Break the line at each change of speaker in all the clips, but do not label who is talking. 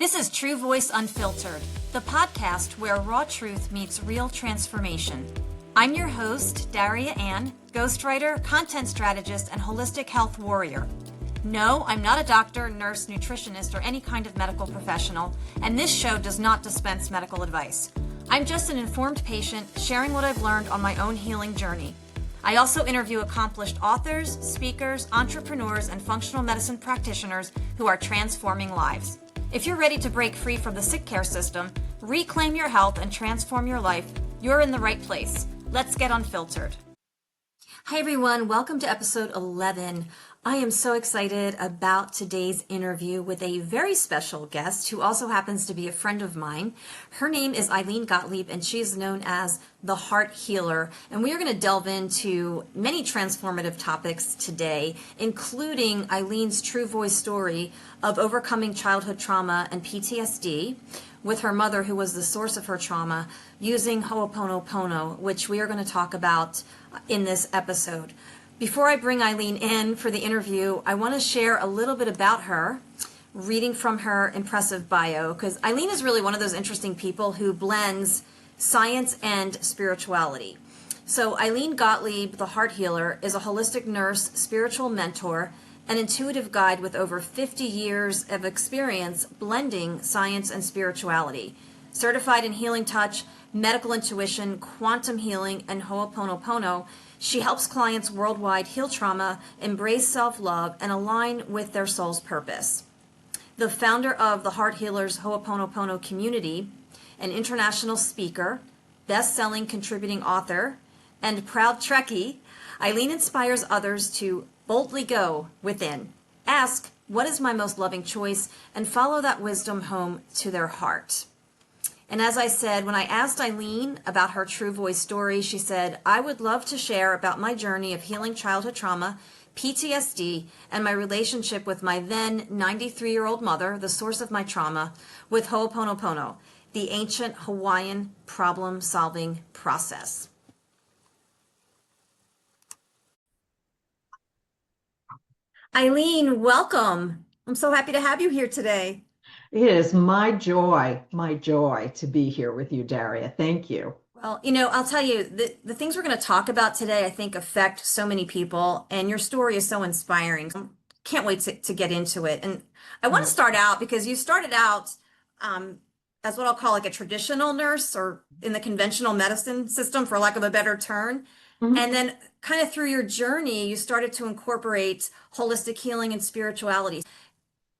This is True Voice Unfiltered, the podcast where raw truth meets real transformation. I'm your host, Daria Anne, ghostwriter, content strategist, and holistic health warrior. No, I'm not a doctor, nurse, nutritionist, or any kind of medical professional, and this show does not dispense medical advice. I'm just an informed patient sharing what I've learned on my own healing journey. I also interview accomplished authors, speakers, entrepreneurs, and functional medicine practitioners who are transforming lives. If you're ready to break free from the sick care system, reclaim your health, and transform your life, you're in the right place. Let's get unfiltered. Hi everyone, welcome to episode 11. I am so excited about today's interview with a very special guest who also happens to be a friend of mine. Her name is Ilene Gottlieb, and she is known as the Heart Healer. And we are going to delve into many transformative topics today, including Ilene's true voice story of overcoming childhood trauma and PTSD with her mother, who was the source of her trauma, using Ho'oponopono, which we are going to talk about in this episode. Before I bring Ilene in for the interview, I want to share a little bit about her, reading from her impressive bio, because Ilene is really one of those interesting people who blends science and spirituality. So Ilene Gottlieb, the Heart Healer, is a holistic nurse, spiritual mentor, an intuitive guide with over 50 years of experience blending science and spirituality. Certified in Healing Touch, medical intuition, quantum healing, and Ho'oponopono, she helps clients worldwide heal trauma, embrace self-love, and align with their soul's purpose. The founder of the Heart Healers Ho'oponopono community, an international speaker, best-selling contributing author, and proud Trekkie, Ilene inspires others to boldly go within, ask, what is my most loving choice, and follow that wisdom home to their heart. And as I said, when I asked Ilene about her true voice story, she said, I would love to share about my journey of healing childhood trauma, PTSD, and my relationship with my then 93-year-old mother, the source of my trauma, with Ho'oponopono, the ancient Hawaiian problem-solving process. Ilene, welcome. I'm so happy to have you here today.
It is my joy to be here with you, Daria. Thank you.
Well, I'll tell you, the things we're going to talk about today, I think, affect so many people, and your story is so inspiring. Can't wait to get into it. And I want to start out because you started out as what I'll call like a traditional nurse, or in the conventional medicine system, for lack of a better term.
Mm-hmm.
And then kind of through your journey, you started to incorporate holistic healing and spirituality.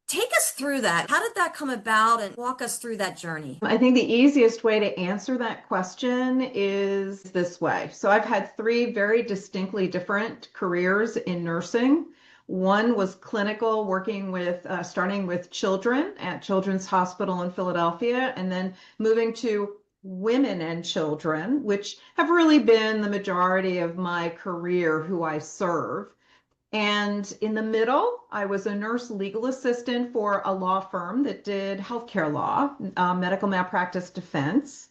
Take us through that. How did that come about, and walk us through that journey?
I think the easiest way to answer that question is this way. So I've had three very distinctly different careers in nursing. One was clinical, working with, starting with children at Children's Hospital in Philadelphia, and then moving to women and children, which have really been the majority of my career who I serve. And in the middle, I was a nurse legal assistant for a law firm that did healthcare law, medical malpractice defense.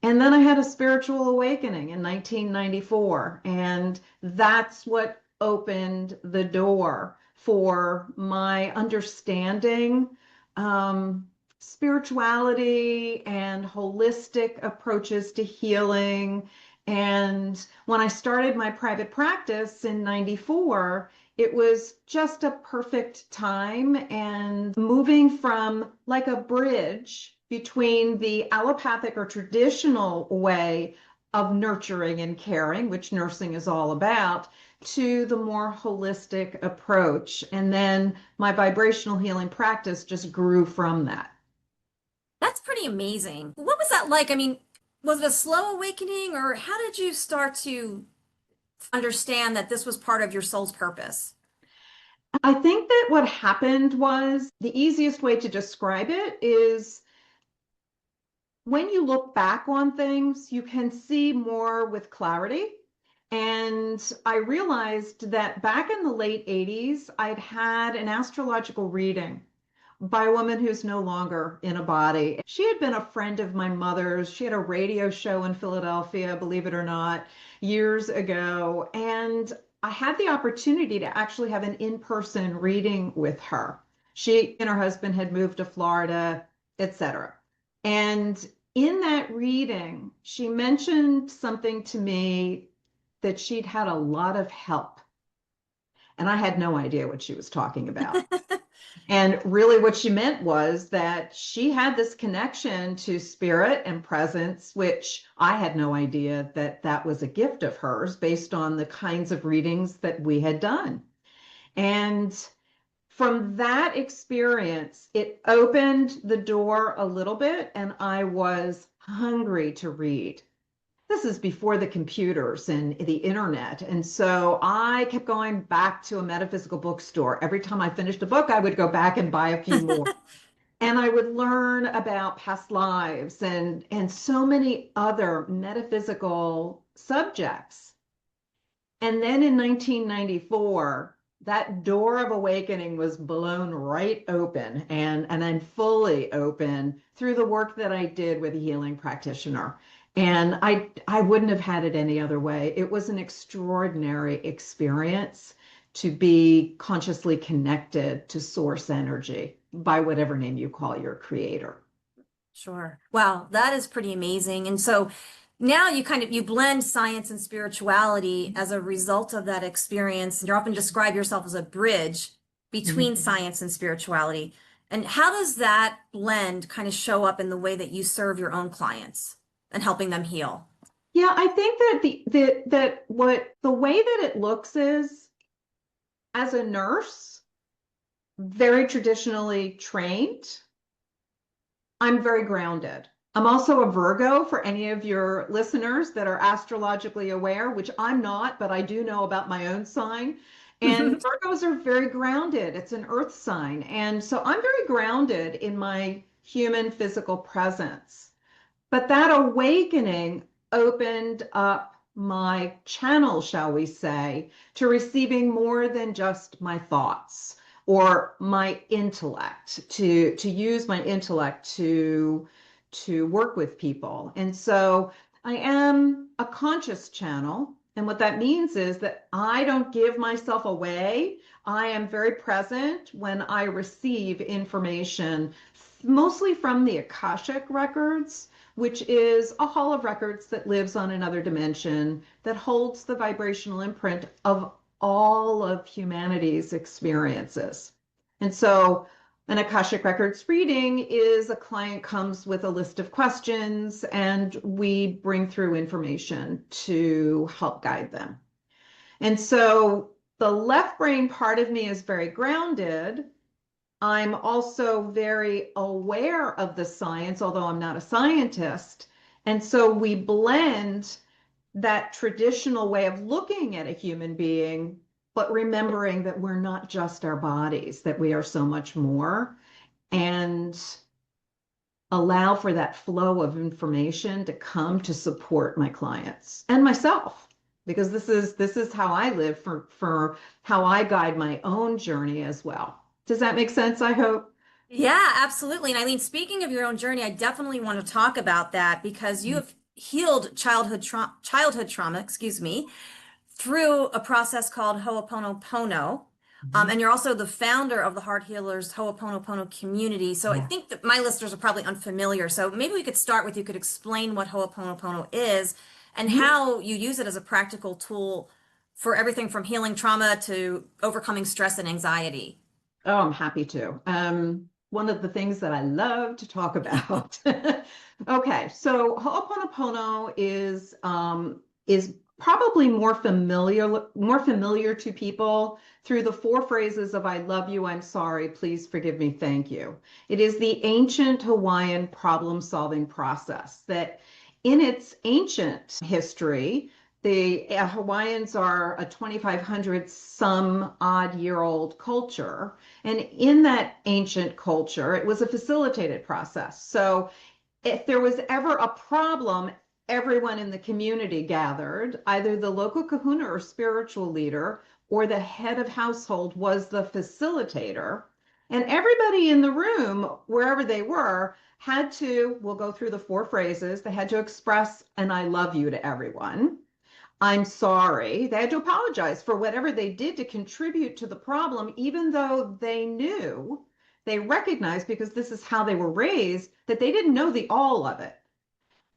And then I had a spiritual awakening in 1994. And that's what opened the door for my understanding spirituality and holistic approaches to healing. And when I started my private practice in 94, it was just a perfect time, and moving from like a bridge between the allopathic or traditional way of nurturing and caring, which nursing is all about, to the more holistic approach. And then my vibrational healing practice just grew from that.
That's pretty amazing. What was that like? I mean, was it a slow awakening, or how did you start to understand that this was part of your soul's purpose?
I think that what happened was, the easiest way to describe it is, when you look back on things, you can see more with clarity. And I realized that back in the late 80s, I'd had an astrological reading by a woman who's no longer in a body. She had been a friend of my mother's. She had a radio show in Philadelphia, believe it or not, years ago. And I had the opportunity to actually have an in-person reading with her. She and her husband had moved to Florida. etc. And in that reading, she mentioned something to me that she'd had a lot of help. And I had no idea what she was talking about. And really, what she meant was that she had this connection to spirit and presence, which I had no idea that that was a gift of hers based on the kinds of readings that we had done. And from that experience, it opened the door a little bit, and I was hungry to read. This is before the computers and the internet. And so I kept going back to a metaphysical bookstore. Every time I finished a book, I would go back and buy a few more. And I would learn about past lives and so many other metaphysical subjects. And then in 1994, that door of awakening was blown right open, and I'm fully open through the work that I did with a healing practitioner. And I wouldn't have had it any other way. It was an extraordinary experience to be consciously connected to source energy by whatever name you call your creator.
Sure. Wow, that is pretty amazing. And so now you blend science and spirituality as a result of that experience. And you often describe yourself as a bridge between science and spirituality. And how does that blend kind of show up in the way that you serve your own clients and helping them heal?
Yeah, I think that the way that it looks is, as a nurse, very traditionally trained, I'm very grounded. I'm also a Virgo, for any of your listeners that are astrologically aware, which I'm not, but I do know about my own sign. And Virgos are very grounded. It's an earth sign. And so I'm very grounded in my human physical presence. But that awakening opened up my channel, shall we say, to receiving more than just my thoughts or my intellect, to use my intellect to work with people. And so I am a conscious channel. And what that means is that I don't give myself away. I am very present when I receive information, mostly from the Akashic Records, which is a hall of records that lives on another dimension that holds the vibrational imprint of all of humanity's experiences. And so an Akashic Records reading is a client comes with a list of questions, and we bring through information to help guide them. And so the left brain part of me is very grounded. I'm also very aware of the science, although I'm not a scientist. And so we blend that traditional way of looking at a human being, but remembering that we're not just our bodies, that we are so much more, and allow for that flow of information to come to support my clients and myself, because this is how I live, for how I guide my own journey as well. Does that make sense? I hope.
Yeah, absolutely. And Eileen, speaking of your own journey, I definitely want to talk about that because you have healed childhood trauma, excuse me, through a process called Ho'oponopono. And you're also the founder of the Heart Healers Ho'oponopono community. So I think that my listeners are probably unfamiliar. So maybe we could start with, you could explain what Ho'oponopono is and how you use it as a practical tool for everything from healing trauma to overcoming stress and anxiety.
Oh, I'm happy to. One of the things that I love to talk about. Okay, so Ho'oponopono is probably more familiar to people through the four phrases of "I love you, I'm sorry, please forgive me, thank you." It is the ancient Hawaiian problem-solving process that, in its ancient history, the Hawaiians are a 2,500 some odd year old culture. And in that ancient culture, it was a facilitated process. So if there was ever a problem, everyone in the community gathered. Either the local kahuna or spiritual leader or the head of household was the facilitator. And everybody in the room, wherever they were, we'll go through the four phrases, they had to express an "I love you" to everyone. I'm sorry. They had to apologize for whatever they did to contribute to the problem, even though they knew they recognize, because this is how they were raised, that they didn't know the all of it.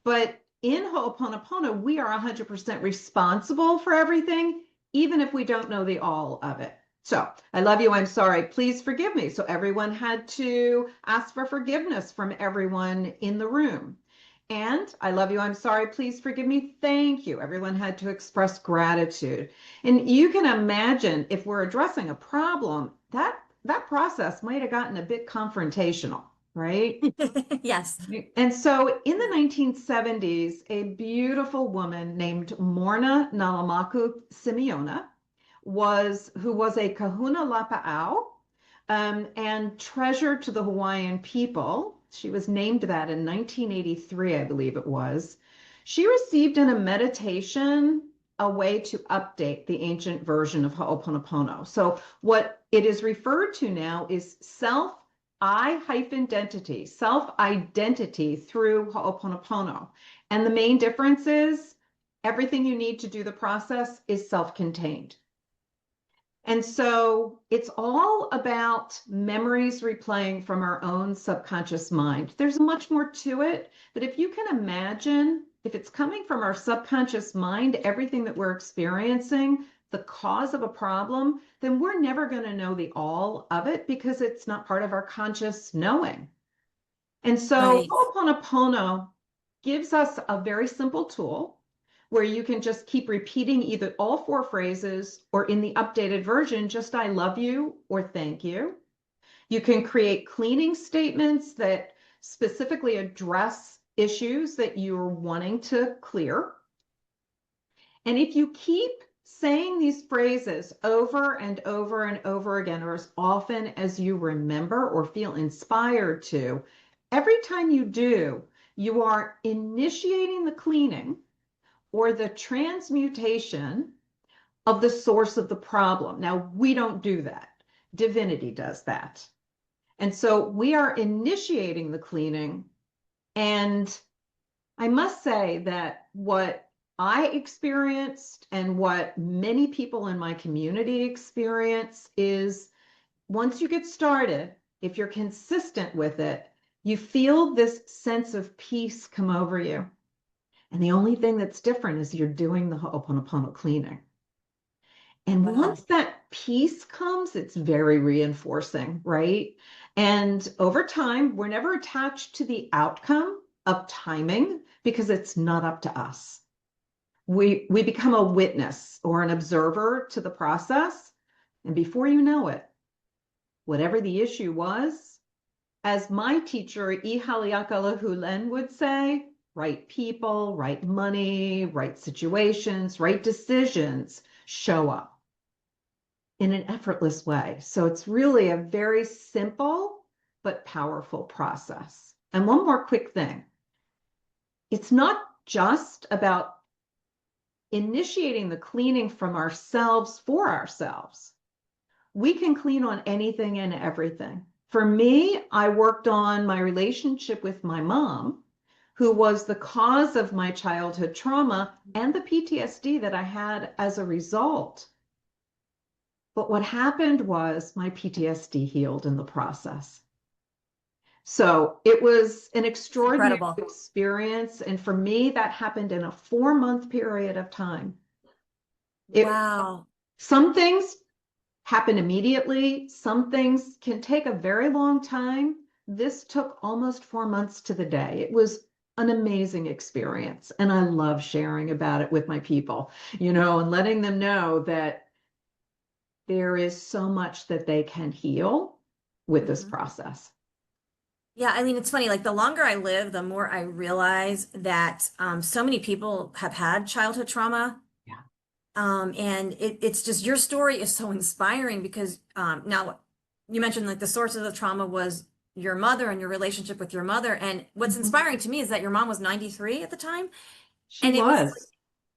But in Ho'oponopono, we are 100% responsible for everything, even if we don't know the all of it. So I love you. I'm sorry. Please forgive me. So everyone had to ask for forgiveness from everyone in the room. And I love you. I'm sorry. Please forgive me. Thank you. Everyone had to express gratitude. And you can imagine, if we're addressing a problem, that process might have gotten a bit confrontational, right?
Yes.
And so in the 1970s, a beautiful woman named Morna Nalamaku Simeona who was a kahuna lapa'au, and treasure to the Hawaiian people. She was named that in 1983, I believe it was. She received in a meditation a way to update the ancient version of Ho'oponopono. So what it is referred to now is self-identity through Ho'oponopono. And the main difference is everything you need to do the process is self-contained. And so it's all about memories replaying from our own subconscious mind. There's much more to it, but if you can imagine, if it's coming from our subconscious mind, everything that we're experiencing, the cause of a problem, then we're never going to know the all of it because it's not part of our conscious knowing. And so
Right.
Ho'oponopono gives us a very simple tool where you can just keep repeating either all 4 phrases, or in the updated version, just I love you or thank you. You can create cleaning statements that specifically address issues that you're wanting to clear. And if you keep saying these phrases over and over and over again, or as often as you remember or feel inspired to, every time you do, you are initiating the cleaning or the transmutation of the source of the problem. Now, we don't do that. Divinity does that. And so we are initiating the cleaning. And I must say that what I experienced and what many people in my community experience is, once you get started, if you're consistent with it, you feel this sense of peace come over you. And the only thing that's different is you're doing the Ho'oponopono cleaning. And
Wow.
once that peace comes, it's very reinforcing, right? And over time, we're never attached to the outcome of timing because it's not up to us. We become a witness or an observer to the process. And before you know it, whatever the issue was, as my teacher, Ihaliakalahulen, would say, right people, right money, right situations, right decisions show up in an effortless way. So it's really a very simple but powerful process. And one more quick thing. It's not just about initiating the cleaning from ourselves for ourselves. We can clean on anything and everything. For me, I worked on my relationship with my mom, who was the cause of my childhood trauma and the PTSD that I had as a result. But what happened was my PTSD healed in the process. So it was an extraordinary experience. And for me, that happened in a 4-month period of time.
Wow.
Some things happen immediately. Some things can take a very long time. This took almost 4 months to the day. It was an amazing experience. And I love sharing about it with my people, and letting them know that there is so much that they can heal with this process.
Yeah, I mean, it's funny, like the longer I live, the more I realize that so many people have had childhood trauma.
Yeah.
And it's just, your story is so inspiring because now you mentioned like the source of the trauma was your mother and your relationship with your mother. And what's inspiring to me is that your mom was 93 at the time.
She was.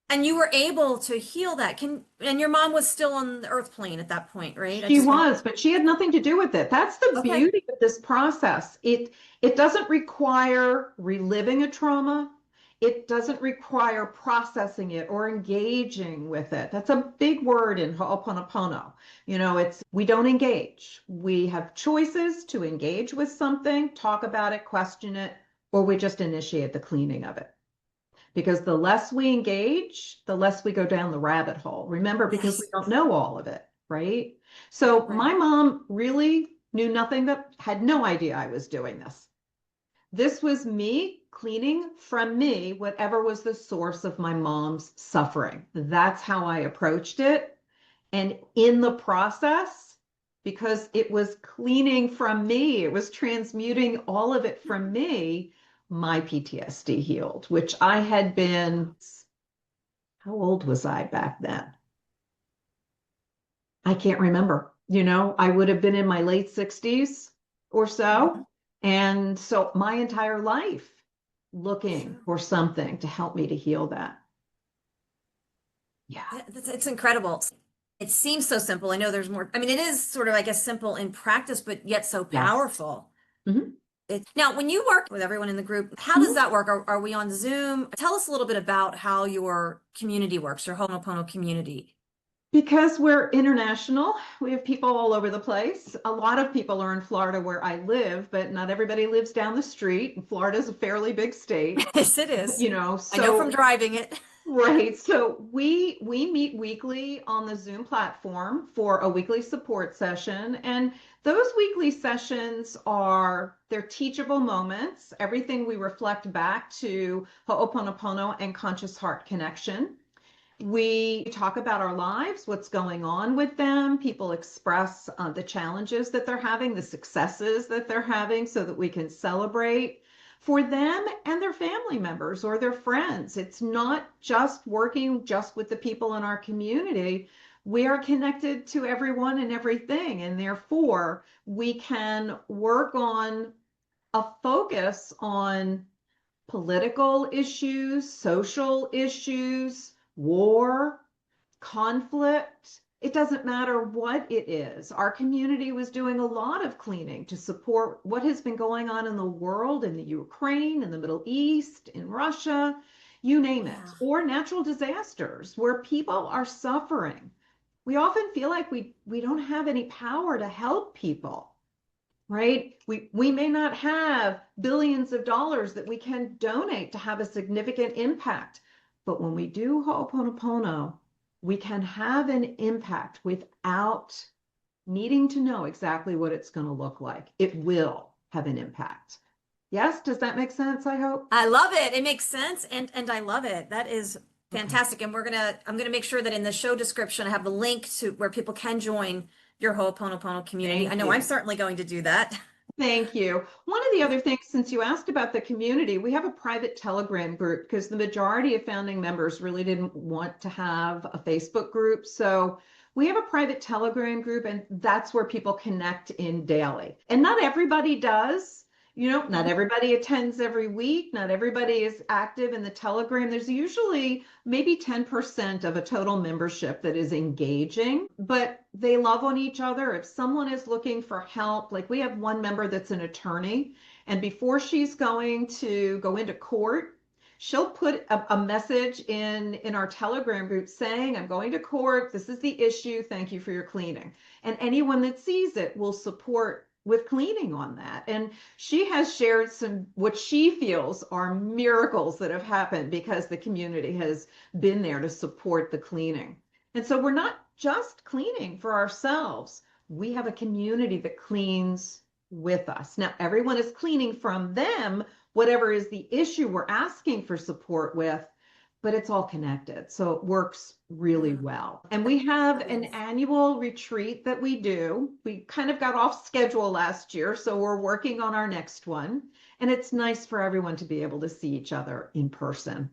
And you were able to heal that. And your mom was still on the earth plane at that point, right?
She was, but she had nothing to do with it. That's the beauty of this process. It doesn't require reliving a trauma. It doesn't require processing it or engaging with it. That's a big word in Ho'oponopono. We don't engage. We have choices to engage with something, talk about it, question it, or we just initiate the cleaning of it. Because the less we engage, the less we go down the rabbit hole. Remember, because we don't know all of it, right? So my mom really knew nothing, but had no idea I was doing this. This was me cleaning from me whatever was the source of my mom's suffering. That's how I approached it. And in the process, because it was cleaning from me, it was transmuting all of it from me, my PTSD healed, which I had been, how old was I back then? I can't remember. I would have been in my late 60s or so. And so my entire life looking for something to help me to heal that. Yeah.
It's incredible. It seems so simple. I know there's more. I mean, it is sort of, I guess, simple in practice, but yet so powerful.
Yes. Mm-hmm.
Now, when you work with everyone in the group, how does that work? Are we on Zoom? Tell us a little bit about how your community works, your Ho'oponopono community.
Because we're international, we have people all over the place. A lot of people are in Florida where I live, but not everybody lives down the street. Florida is a fairly big state.
Yes, it is.
So,
I know from driving it.
Right. So we meet weekly on the Zoom platform for a weekly support session. And those weekly sessions they're teachable moments. Everything we reflect back to Ho'oponopono and conscious heart connection. We talk about our lives, what's going on with them. People express the challenges that they're having, the successes that they're having, so that we can celebrate for them and their family members or their friends. It's not just working just with the people in our community. We are connected to everyone and everything, and therefore we can work on a focus on political issues, social issues, war, conflict. It doesn't matter what it is. Our community was doing a lot of cleaning to support what has been going on in the world, in the Ukraine, in the Middle East, in Russia, you name it, or natural disasters where people are suffering. We often feel like we don't have any power to help people, right? We may not have billions of dollars that we can donate to have a significant impact. But when we do Ho'oponopono, we can have an impact without needing to know exactly what it's going to look like. It will have an impact. Yes, does that make sense, I hope?
I love it. It makes sense, and I love it. That is fantastic. And I'm gonna make sure that in the show description I have the link to where people can join your Ho'oponopono community. I know I'm certainly going to do that.
Thank you. One of the other things, since you asked about the community, we have a private Telegram group because the majority of founding members really didn't want to have a Facebook group. So we have a private Telegram group, and that's where people connect in daily. And not everybody does. Not everybody attends every week. Not everybody is active in the Telegram. There's usually maybe 10% of a total membership that is engaging, but they love on each other. If someone is looking for help, like we have one member that's an attorney, and before she's going to go into court, she'll put a message in our Telegram group saying, I'm going to court. This is the issue. Thank you for your cleaning. And anyone that sees it will support with cleaning on that. And she has shared what she feels are miracles that have happened because the community has been there to support the cleaning. And so we're not just cleaning for ourselves. We have a community that cleans with us. Now, everyone is cleaning from them, whatever is the issue we're asking for support with, but it's all connected. So it works really well. And we have an annual retreat that we do. We kind of got off schedule last year, so we're working on our next one. And it's nice for everyone to be able to see each other in person.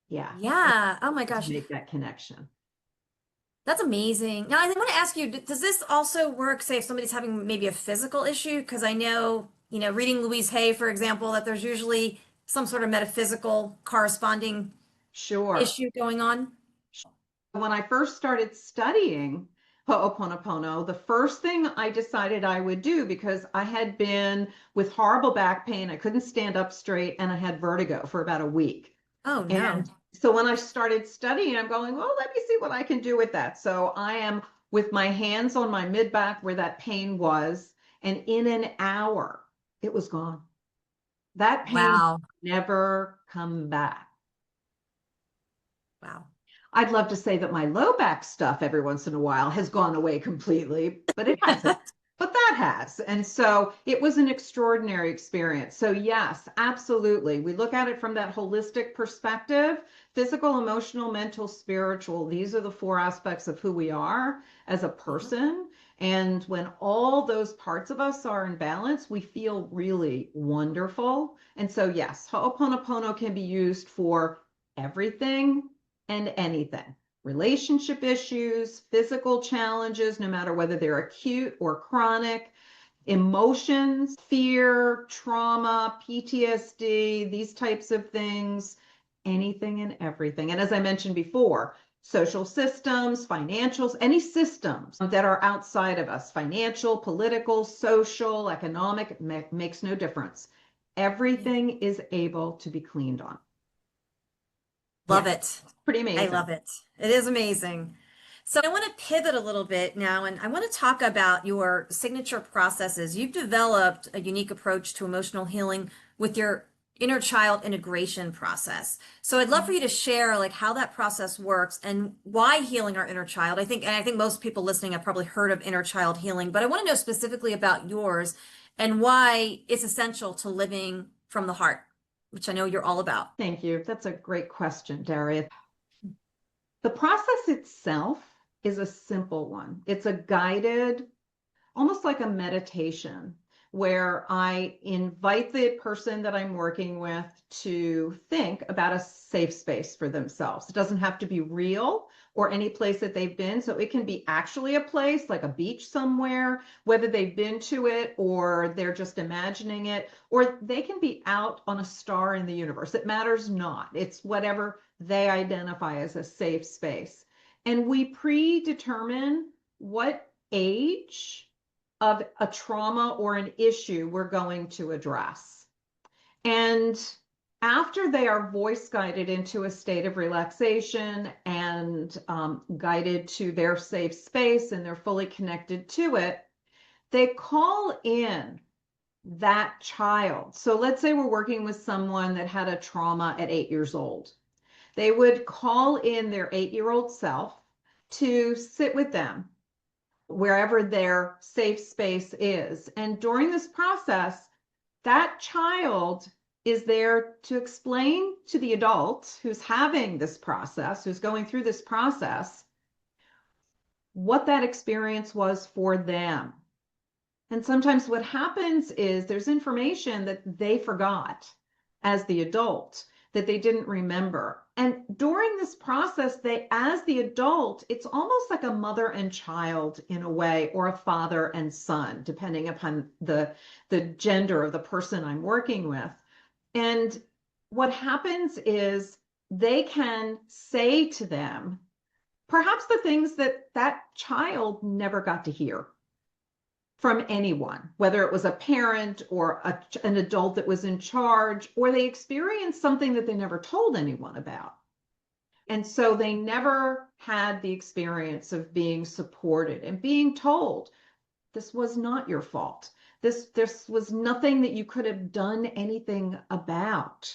Yeah.
Yeah. Oh my gosh.
Make that connection.
That's amazing. Now, I want to ask you, does this also work, say, if somebody's having maybe a physical issue? Because I know, reading Louise Hay, for example, that there's usually some sort of metaphysical corresponding issue going on.
When I first started studying Ho'oponopono, the first thing I decided I would do, because I had been with horrible back pain, I couldn't stand up straight, and I had vertigo for about a week.
Oh, no.
And so when I started studying, I'm going, well, let me see what I can do with that. So I am with my hands on my mid back where that pain was, and in an hour, it was gone. That pain
Wow.
never come back.
Wow.
I'd love to say that my low back stuff every once in a while has gone away completely, but it hasn't. But that has. And so it was an extraordinary experience. So, yes, absolutely. We look at it from that holistic perspective: physical, emotional, mental, spiritual. These are the four aspects of who we are as a person. And when all those parts of us are in balance, we feel really wonderful. And so, yes, Ho'oponopono can be used for everything and anything: relationship issues, physical challenges, no matter whether they're acute or chronic, emotions, fear, trauma, PTSD, these types of things, anything and everything. And as I mentioned before, social systems, financials, any systems that are outside of us: financial, political, social, economic, makes no difference. Everything is able to be cleaned on.
Love
Yeah,
it.
pretty
I
amazing.
love it. It is amazing. So I want to pivot a little bit now, and I want to talk about your signature processes. You've developed a unique approach to emotional healing with your inner child integration process. So I'd love for you to share like how that process works and why healing our inner child. I think most people listening have probably heard of inner child healing, but I want to know specifically about yours and why it's essential to living from the heart, which I know you're all about.
Thank you. That's a great question, Daria. The process itself is a simple one. It's a guided, almost like a meditation, where I invite the person that I'm working with to think about a safe space for themselves. It doesn't have to be real or any place that they've been. So it can be actually a place like a beach somewhere, whether they've been to it or they're just imagining it, or they can be out on a star in the universe. It matters not. It's whatever they identify as a safe space. And we predetermine what age of a trauma or an issue we're going to address. And after they are voice guided into a state of relaxation and guided to their safe space and they're fully connected to it, they call in that child. So let's say we're working with someone that had a trauma at 8 years old. They would call in their 8-year-old self to sit with them wherever their safe space is. And during this process, that child is there to explain to the adult who's having this process, who's going through this process, what that experience was for them. And sometimes what happens is there's information that they forgot as the adult, that they didn't remember. And during this process, they, as the adult, it's almost like a mother and child in a way, or a father and son, depending upon the gender of the person I'm working with. And what happens is they can say to them, perhaps the things that that child never got to hear from anyone, whether it was a parent or an adult that was in charge, or they experienced something that they never told anyone about. And so they never had the experience of being supported and being told, this was not your fault. This was nothing that you could have done anything about.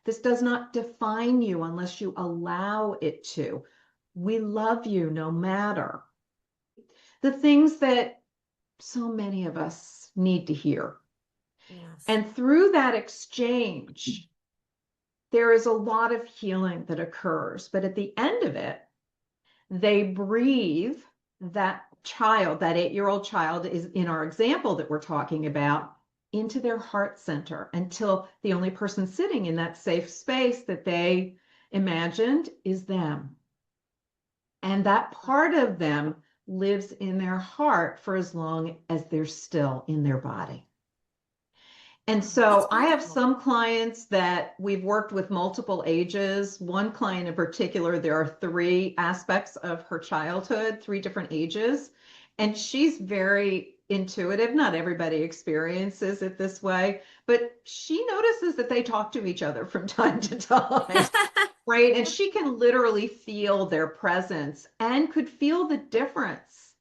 This does not define you unless you allow it to. We love you no matter. The things that so many of us need to hear.
Yes.
And through that exchange, there is a lot of healing that occurs. But at the end of it, they breathe that child, that 8-year-old child is in our example that we're talking about, into their heart center until the only person sitting in that safe space that they imagined is them. And that part of them lives in their heart for as long as they're still in their body. And so I have some clients that we've worked with multiple ages. One client in particular, there are 3 aspects of her childhood, 3 different ages. And she's very intuitive. Not everybody experiences it this way, but she notices that they talk to each other from time to time, right? And she can literally feel their presence and could feel the difference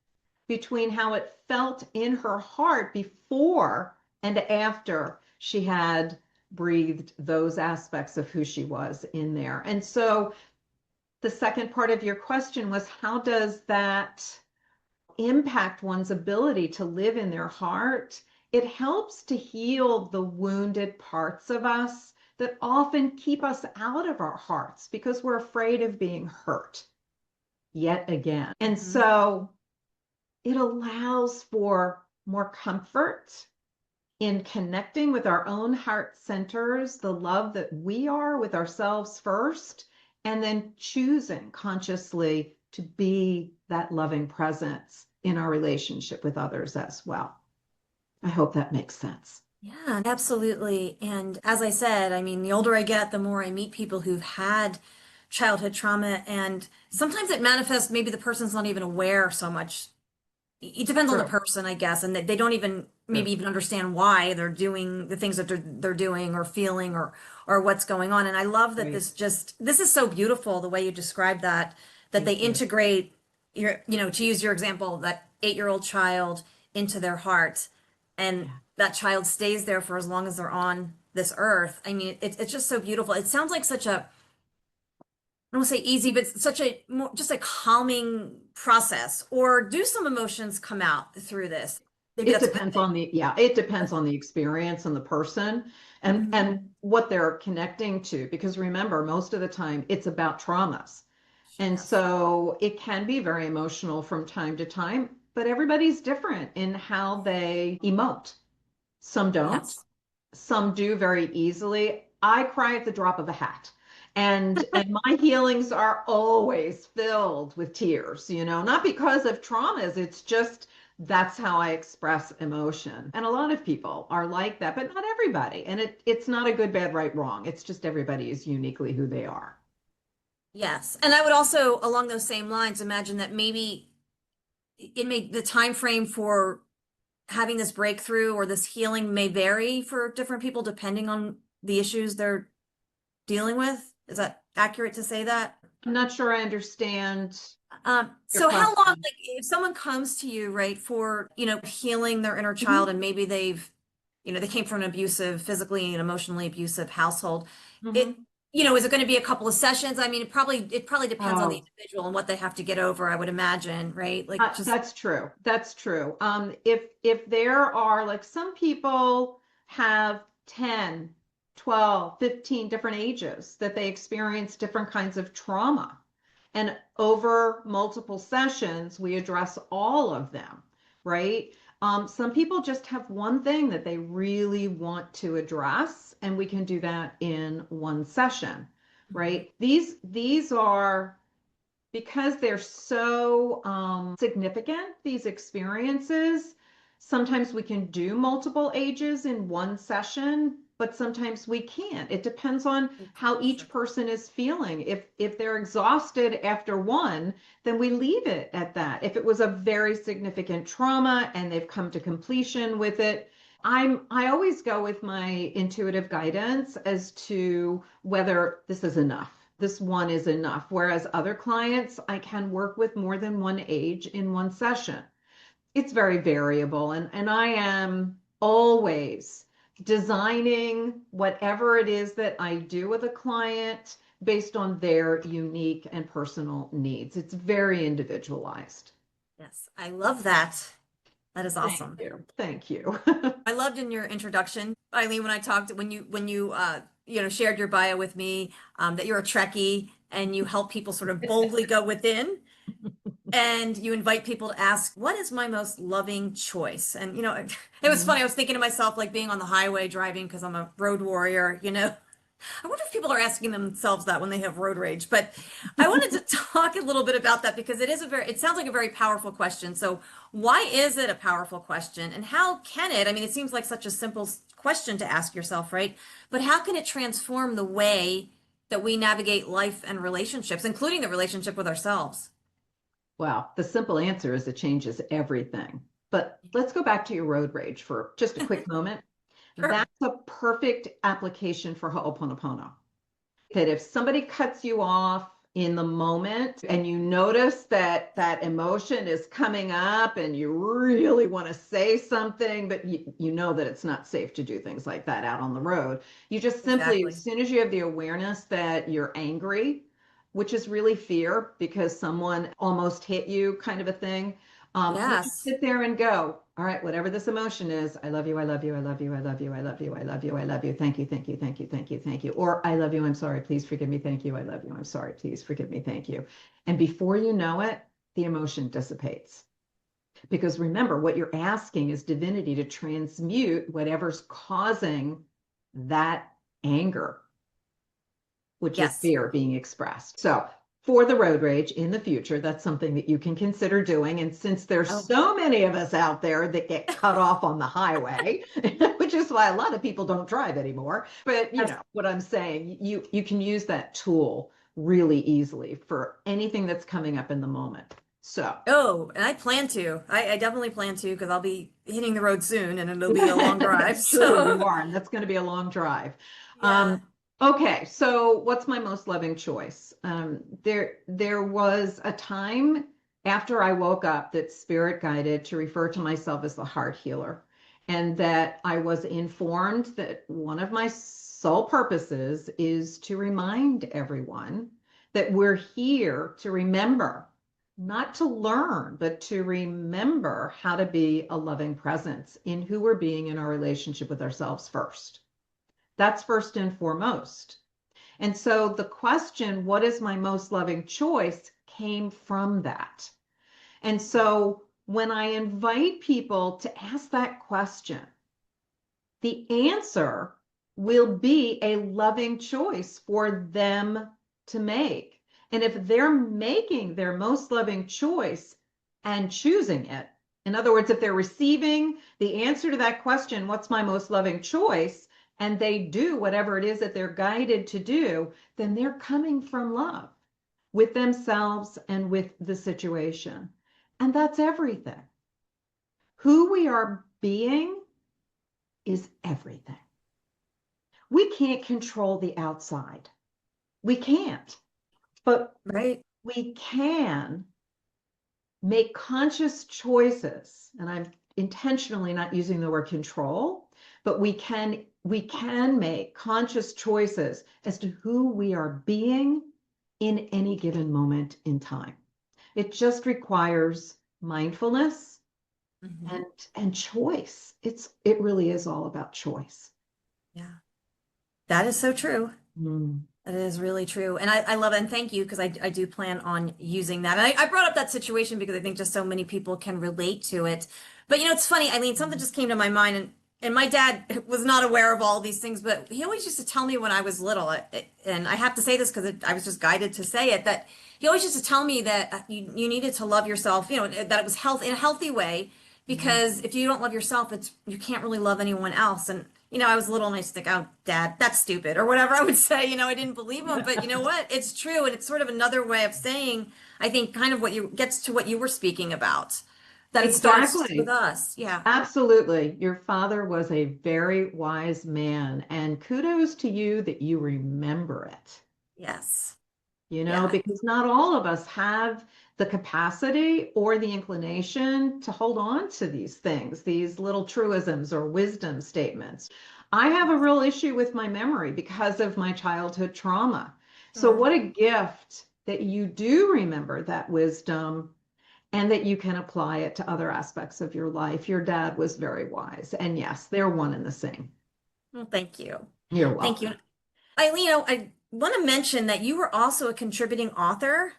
between how it felt in her heart before and after she had breathed those aspects of who she was in there. And so the second part of your question was, how does that impact one's ability to live in their heart? It helps to heal the wounded parts of us that often keep us out of our hearts because we're afraid of being hurt yet again. And so it allows for more comfort in connecting with our own heart centers, the love that we are with ourselves first, and then choosing consciously to be that loving presence in our relationship with others as well. I hope that makes sense.
Yeah, absolutely. And as I said, I mean, the older I get, the more I meet people who've had childhood trauma, and sometimes it manifests, maybe the person's not even aware so much. It depends on the person, I guess, and they don't even maybe even understand why they're doing the things that they're doing or feeling or what's going on. And I love that this is so beautiful the way you describe that they integrate your, to use your example, that 8-year-old child into their heart, and that child stays there for as long as they're on this earth. I mean, it's just so beautiful. It sounds like such a, I don't want to say easy, but such a just a calming process. Or do some emotions come out through this? Maybe
it depends on the experience and the person and what they're connecting to, because remember, most of the time it's about traumas. And so it can be very emotional from time to time, but everybody's different in how they emote. Some don't. Yes. Some do very easily. I cry at the drop of a hat. And my healings are always filled with tears, not because of traumas. It's just that's how I express emotion. And a lot of people are like that, but not everybody. And it's not a good, bad, right, wrong. It's just everybody is uniquely who they are.
Yes. And I would also, along those same lines, imagine that maybe the time frame for having this breakthrough or this healing may vary for different people depending on the issues they're dealing with. Is that accurate to say that?
I'm not sure I understand.
So how long, like if someone comes to you, right, for, healing their inner child, and maybe they've, they came from an abusive, physically and emotionally abusive household, is it going to be a couple of sessions? I mean, it probably depends on the individual and what they have to get over, I would imagine, right? Like
that's true. That's true. If there are, like, some people have 10, 12, 15 different ages that they experience different kinds of trauma. And over multiple sessions, we address all of them, right? Some people just have one thing that they really want to address, and we can do that in one session, right? These are, because they're so significant, these experiences, sometimes we can do multiple ages in one session, but sometimes we can't. It depends on how each person is feeling. If they're exhausted after one, then we leave it at that. If it was a very significant trauma and they've come to completion with it, I always go with my intuitive guidance as to whether this is enough. This one is enough. Whereas other clients, I can work with more than one age in one session. It's very variable. And I am always designing whatever it is that I do with a client based on their unique and personal needs. It's very individualized.
Yes, I love that. That is awesome.
Thank you.
I loved in your introduction, Eileen, when I talked, when you shared your bio with me, that you're a Trekkie and you help people sort of boldly go within. And you invite people to ask, what is my most loving choice? And, it was funny. I was thinking to myself, like being on the highway driving, because I'm a road warrior, I wonder if people are asking themselves that when they have road rage. But I wanted to talk a little bit about that, because it sounds like a very powerful question. So why is it a powerful question? And how can it, I mean, it seems like such a simple question to ask yourself, right? But how can it transform the way that we navigate life and relationships, including the relationship with ourselves?
Well, the simple answer is it changes everything. But let's go back to your road rage for just a quick moment.
Sure.
That's a perfect application for Ho'oponopono. That if somebody cuts you off in the moment and you notice that that emotion is coming up and you really want to say something, but you know that it's not safe to do things like that out on the road, you just simply,
Exactly.
as soon as you have the awareness that you're angry, which is really fear because someone almost hit you kind of a thing, you just
Yes.
sit there and go, all right, whatever this emotion is, I love you, I love you, I love you, I love you, I love you, I love you, I love you, thank you, thank you, thank you, thank you, thank you. Or I love you, I'm sorry, please forgive me, thank you, I love you, I'm sorry, please forgive me, thank you. And before you know it, the emotion dissipates. Because remember, what you're asking is divinity to transmute whatever's causing that anger, which is
Yes.
fear being expressed. So for the road rage in the future, that's something that you can consider doing. And since there's
Oh,
so many of us out there that get cut off on the highway, which is why a lot of people don't drive anymore, but you
yes.
know what I'm saying, you can use that tool really easily for anything that's coming up in the moment. So
Oh, and I plan to. I definitely plan to because I'll be hitting the road soon and it'll be a long drive.
that's true, you
So,
are, and that's going to be a long drive.
yeah.
Okay, so what's my most loving choice? There was a time after I woke up that spirit guided to refer to myself as the heart healer, and that I was informed that one of my sole purposes is to remind everyone that we're here to remember, not to learn, but to remember how to be a loving presence in who we're being in our relationship with ourselves first. That's first and foremost. And so the question, what is my most loving choice, came from that. And so when I invite people to ask that question, the answer will be a loving choice for them to make. And if they're making their most loving choice and choosing it, in other words, if they're receiving the answer to that question, what's my most loving choice, and they do whatever it is that they're guided to do, then they're coming from love with themselves and with the situation. And that's everything. Who we are being is everything. We can't control the outside. We can't, but
Right.
we can make conscious choices. And I'm intentionally not using the word control, but we can make conscious choices as to who we are being in any given moment in time. It just requires mindfulness
Hmm.
and and choice. It really is all about choice.
Yeah. That is so true.
Mm.
That is really true. And I love it. And thank you because I do plan on using that. And I brought up that situation because I think just so many people can relate to it. But it's funny, Eileen, something just came to my mind and my dad was not aware of all these things, but he always used to tell me when I was little, and I have to say this because I was just guided to say it, that he always used to tell me that you needed to love yourself, that it was health in a healthy way,
Mhm.
because if you don't love yourself, you can't really love anyone else. And I was little and I used to think, oh, Dad, that's stupid, or whatever I would say. I didn't believe him, but you know what? It's true, and it's sort of another way of saying, I think, kind of what you gets to what you were speaking about, that it starts with
Exactly.
us. Yeah.
Absolutely. Your father was a very wise man, and kudos to you that you remember it,
Yes. Yeah.
because not all of us have the capacity or the inclination to hold on to these things, these little truisms or wisdom statements. I have a real issue with my memory because of my childhood trauma. So,
Oh,
what a gift that you do remember that wisdom and that you can apply it to other aspects of your life. Your dad was very wise. And yes, they're one and the same.
well, thank you.
You're
Thank you.
welcome.
Eileen, I want to mention that you were also a contributing author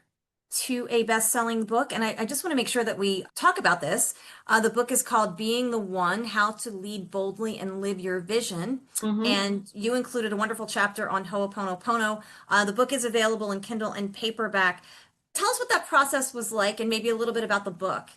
to a best-selling book, and I just want to make sure that we talk about this. The book is called Being the One: How to Lead Boldly and Live Your Vision.
Hmm.
And you included a wonderful chapter on Ho'oponopono. The book is available in Kindle and paperback. Tell us what that process was like and maybe a little bit about the book.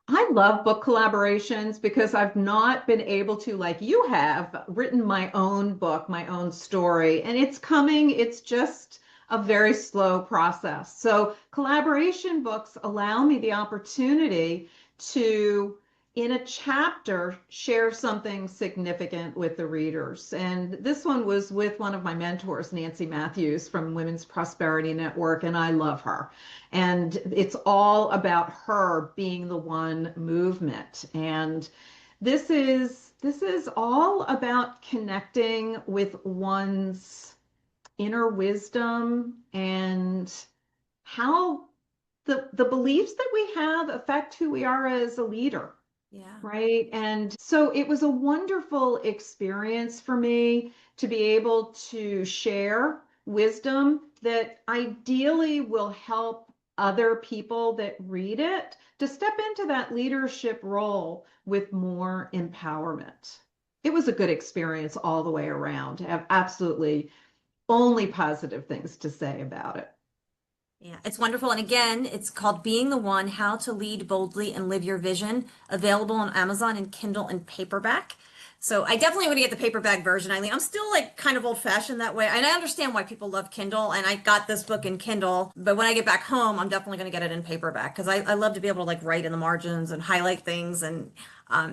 I love book collaborations because I've not been able to, like you have, written my own book, my own story, and it's coming. It's just a very slow process. So, collaboration books allow me the opportunity to in a chapter, share something significant with the readers. And this one was with one of my mentors, Nancy Matthews from Women's Prosperity Network, and I love her. And it's all about her being the one movement. And this is all about connecting with one's inner wisdom and how the beliefs that we have affect who we are as a leader.
Yeah.
Right. And so it was a wonderful experience for me to be able to share wisdom that ideally will help other people that read it to step into that leadership role with more empowerment. It was a good experience all the way around. I have absolutely only positive things to say about it.
Yeah, it's wonderful. And again, it's called Being the One, How to Lead Boldly and Live Your Vision, available on Amazon and Kindle and paperback. So I definitely want to get the paperback version, Eileen. I'm still like kind of old fashioned that way. And I understand why people love Kindle. And I got this book in Kindle, but when I get back home, I'm definitely going to get it in paperback because I love to be able to like write in the margins and highlight things. And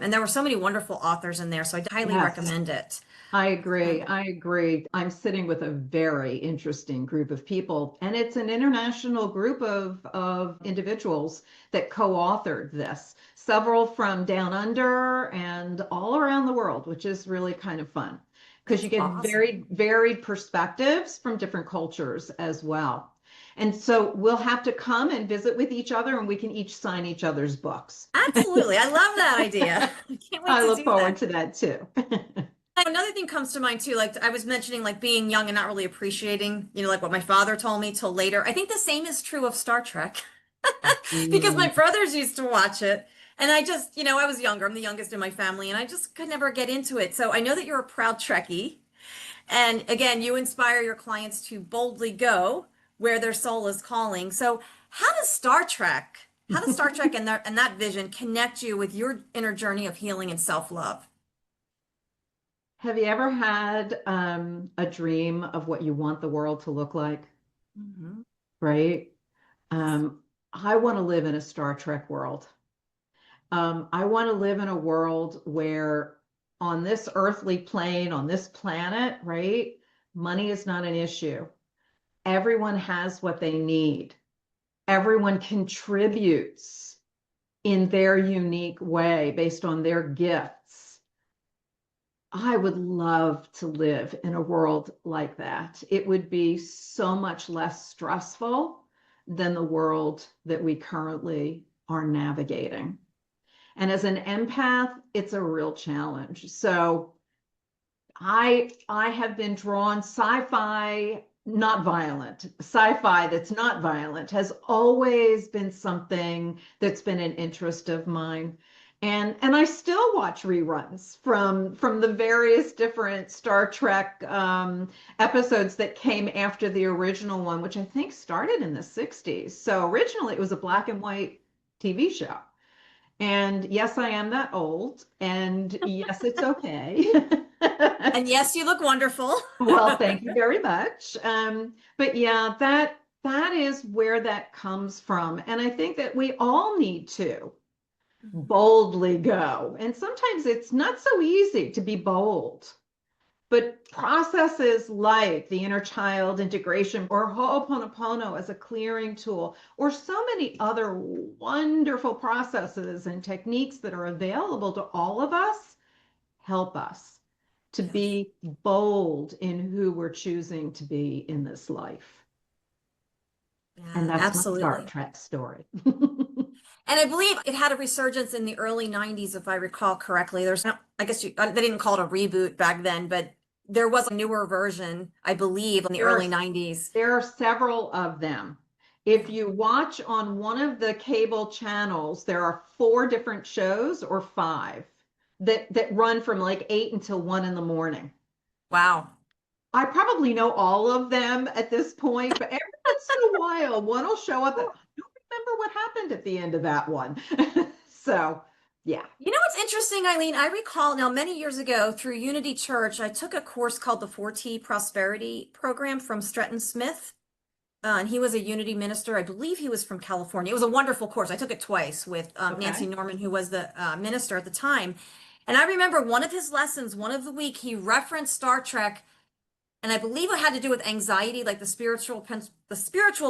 there were so many wonderful authors in there. So I highly
Yes.
recommend it.
I agree. I agree. I'm sitting with a very interesting group of people, and it's an international group of individuals that co-authored this, several from down under and all around the world, which is really kind of fun because
That's
you get
awesome.
very varied perspectives from different cultures as well. And so we'll have to come and visit with each other, and we can each sign each other's books.
Absolutely. I love that idea. I can't wait
I
to
look
do
forward
that.
to that too.
Another thing comes to mind too, like I was mentioning, like being young and not really appreciating, like what my father told me till later. I think the same is true of Star Trek because my
Mm.
brothers used to watch it. And I just, I was younger. I'm the youngest in my family, and I just could never get into it. So I know that you're a proud Trekkie. And again, you inspire your clients to boldly go where their soul is calling. So how does Star Trek and that vision connect you with your inner journey of healing and self-love?
Have you ever had a dream of what you want the world to look like?
Mhm.
Right?
Yes.
I want to live in a Star Trek world. I want to live in a world where on this earthly plane, on this planet, right, money is not an issue. Everyone has what they need. Everyone contributes in their unique way based on their gifts. I would love to live in a world like that. It would be so much less stressful than the world that we currently are navigating. And as an empath, it's a real challenge. So I have been drawn sci-fi, not violent. Sci-fi that's not violent has always been something that's been an interest of mine. And I still watch reruns from the various different Star Trek episodes that came after the original one, which I think started in the 60s. So originally it was a black and white TV show. And yes, I am that old. And yes, it's okay.
And yes, you look wonderful.
Well, thank you very much. But yeah, that is where that comes from. And I think that we all need to boldly go. And sometimes it's not so easy to be bold. But processes like the inner child integration or Ho'oponopono as a clearing tool, or so many other wonderful processes and techniques that are available to all of us, help us to
Yes.
be bold in who we're choosing to be in this life. And
Yeah,
that's my Star
absolutely.
Trek story.
And I believe it had a resurgence in the early 90s, if I recall correctly. There's no, I guess they didn't call it a reboot back then, but there was a newer version, I believe, in the
There are
early 90s.
there are several of them. If you watch on one of the cable channels, there are four different shows or five that run from like 8 until 1 in the morning.
Wow.
I probably know all of them at this point, but every once in a while, one will show up that I don't remember what happened at the end of that one. So, yeah.
You know what's interesting, Eileen? I recall now many years ago through Unity Church, I took a course called the 4T Prosperity Program from Stretton Smith. and he was a Unity minister. I believe he was from California. It was a wonderful course. I took it twice with Nancy
Okay.
Norman, who was the minister at the time. And I remember one of his lessons, one of the week, he referenced Star Trek, and I believe it had to do with anxiety, like the spiritual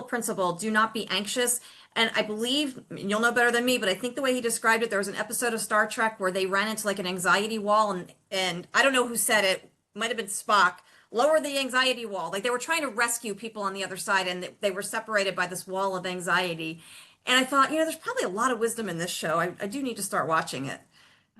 principle, do not be anxious. And I believe, you'll know better than me, but I think the way he described it, there was an episode of Star Trek where they ran into like an anxiety wall, and I don't know who said it, might have been Spock, lower the anxiety wall. Like they were trying to rescue people on the other side, and they were separated by this wall of anxiety. And I thought, there's probably a lot of wisdom in this show. I do need to start watching it.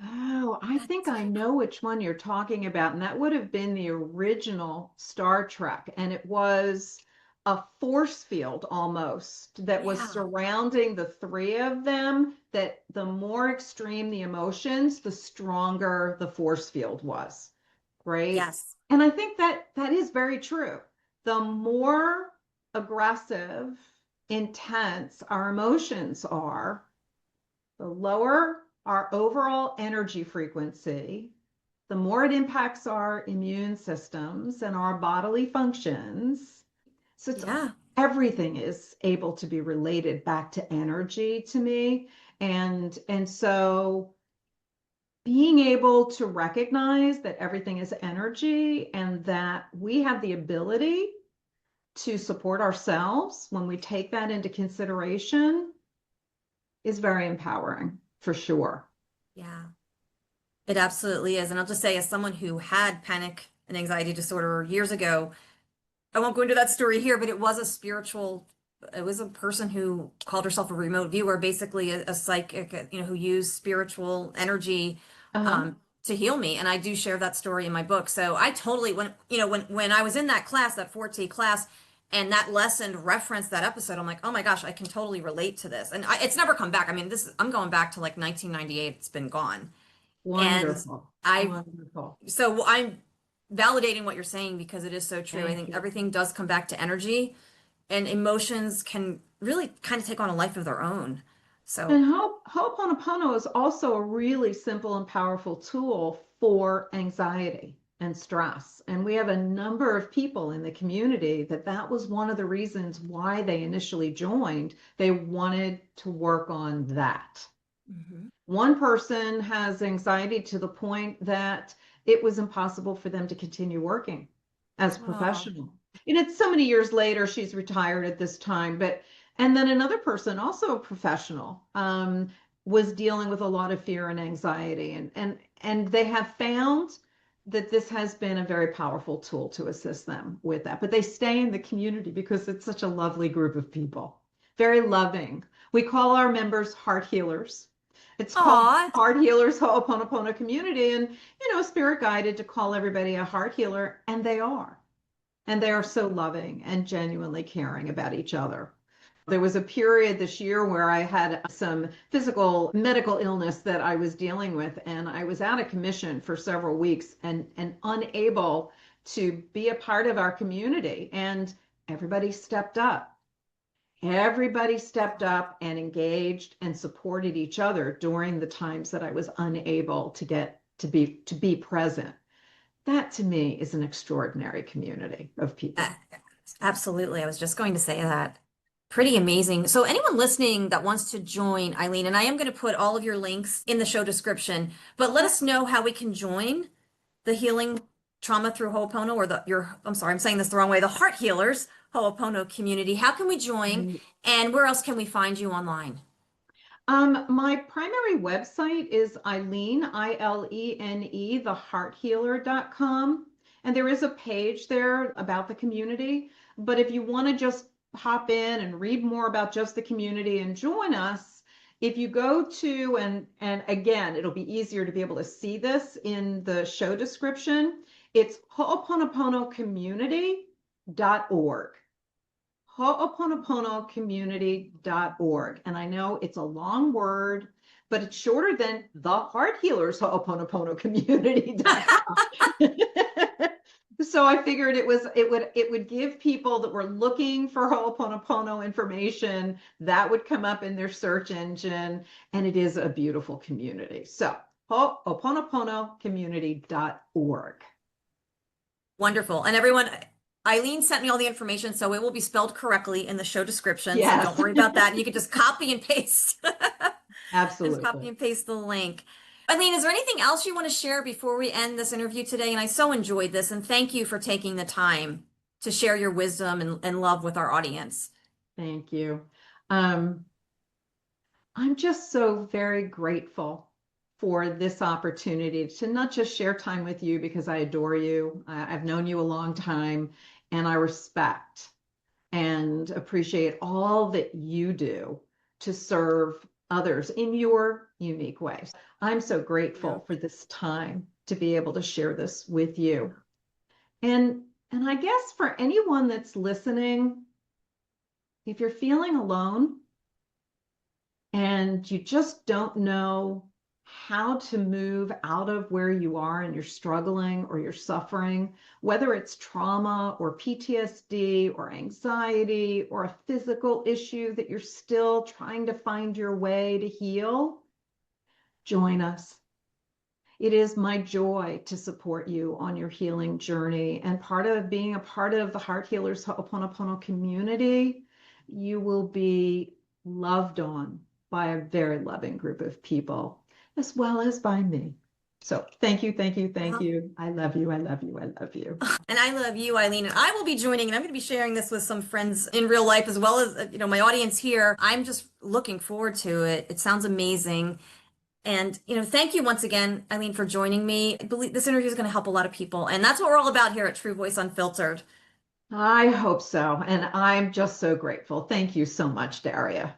Oh, I think I know which one you're talking about. And that would have been the original Star Trek. And it was a force field almost that was
Yeah.
surrounding the three of them, that the more extreme the emotions, the stronger the force field was, right?
Yes.
And I think that is very true. The more aggressive, intense our emotions are, the lower our overall energy frequency, the more it impacts our immune systems and our bodily functions. So
Yeah.
everything is able to be related back to energy to me. And so being able to recognize that everything is energy and that we have the ability to support ourselves when we take that into consideration is very empowering for sure.
Yeah. It absolutely is. And I'll just say, as someone who had panic and anxiety disorder years ago, I won't go into that story here, but it was a person who called herself a remote viewer, basically a psychic, who used spiritual energy
Uh-huh.
to heal me. And I do share that story in my book. So I totally, when I was in that class, that 4T class, and that lesson referenced that episode, I'm like, oh my gosh, I can totally relate to this. And it's never come back. I mean, I'm going back to like 1998. It's been gone. And
Wonderful.
I,
Wonderful.
so I'm validating what you're saying because it is so true. I
Thank
think
you.
everything does come back to energy, and emotions can really kind of take on a life of their own. So,
And Ho'oponopono is also a really simple and powerful tool for anxiety and stress. And we have a number of people in the community that was one of the reasons why they initially joined. They wanted to work on that.
mhm.
One person has anxiety to the point that it was impossible for them to continue working as a
Oh,
professional. And it's so many years later, she's retired at this time, but and then another person, also a professional, was dealing with a lot of fear and anxiety, and they have found that this has been a very powerful tool to assist them with that. But they stay in the community because it's such a lovely group of people, very loving. We call our members heart healers. It's called
aw,
Heart Healers Ho'oponopono Community, and spirit guided to call everybody a heart healer, and they are. And they are so loving and genuinely caring about each other. There was a period this year where I had some physical medical illness that I was dealing with, and I was out of commission for several weeks and unable to be a part of our community. And everybody stepped up. Everybody stepped up and engaged and supported each other during the times that I was unable to get to be present. That to me is an extraordinary community of
uh,
people.
absolutely. I was just going to say that. Pretty amazing. So, anyone listening that wants to join, Eileen, and I am going to put all of your links in the show description, but let us know how we can join the Healing Trauma Through Ho'opono, or I'm sorry, I'm saying this the wrong way, the Heart Healers Ho'opono community. How can we join, and where else can we find you online?
My primary website is Ilene, Ilene, thehearthealer.com. And there is a page there about the community. But if you want to just hop in and read more about just the community and join us, if you go to, and again, it'll be easier to be able to see this in the show description, it's ho'oponoponocommunity.org. Ho'oponoponocommunity.org. And I know it's a long word, but it's shorter than the Heart Healers Ho'oponopono Community.com. So I figured it would give people that were looking for Ho'oponopono information that would come up in their search engine, and it is a beautiful community. So Ho'oponoponocommunity.org.
Wonderful. And everyone, Eileen sent me all the information, so it will be spelled correctly in the show description. So don't
Yes,
worry about that. And you can just copy and paste. Just copy
absolutely.
and paste the link. Eileen, is there anything else you want to share before we end this interview today? And I so enjoyed this, and thank you for taking the time to share your wisdom and love with our audience.
Thank you. Um, I'm just so very grateful for this opportunity to not just share time with you because I adore you. I've known you a long time and I respect and appreciate all that you do to serve others in your unique ways. I'm so
Yeah.
grateful for this time to be able to share this with you. And I guess for anyone that's listening, if you're feeling alone and you just don't know how to move out of where you are and you're struggling or you're suffering, whether it's trauma or PTSD or anxiety or a physical issue that you're still trying to find your way to heal, join us. It is my joy to support you on your healing journey. And part of being a part of the Heart Healers Ho'oponopono community, you will be loved on by a very loving group of people, as well as by me. So thank you, thank you, thank you. I love you, I love you, I love you.
And I love you, Eileen. And I will be joining, and I'm going to be sharing this with some friends in real life as well as, my audience here. I'm just looking forward to it. It sounds amazing. And, thank you once again, Eileen, for joining me. I believe this interview is going to help a lot of people. And that's what we're all about here at True Voice Unfiltered.
I hope so. And I'm just so grateful. Thank you so much, Daria.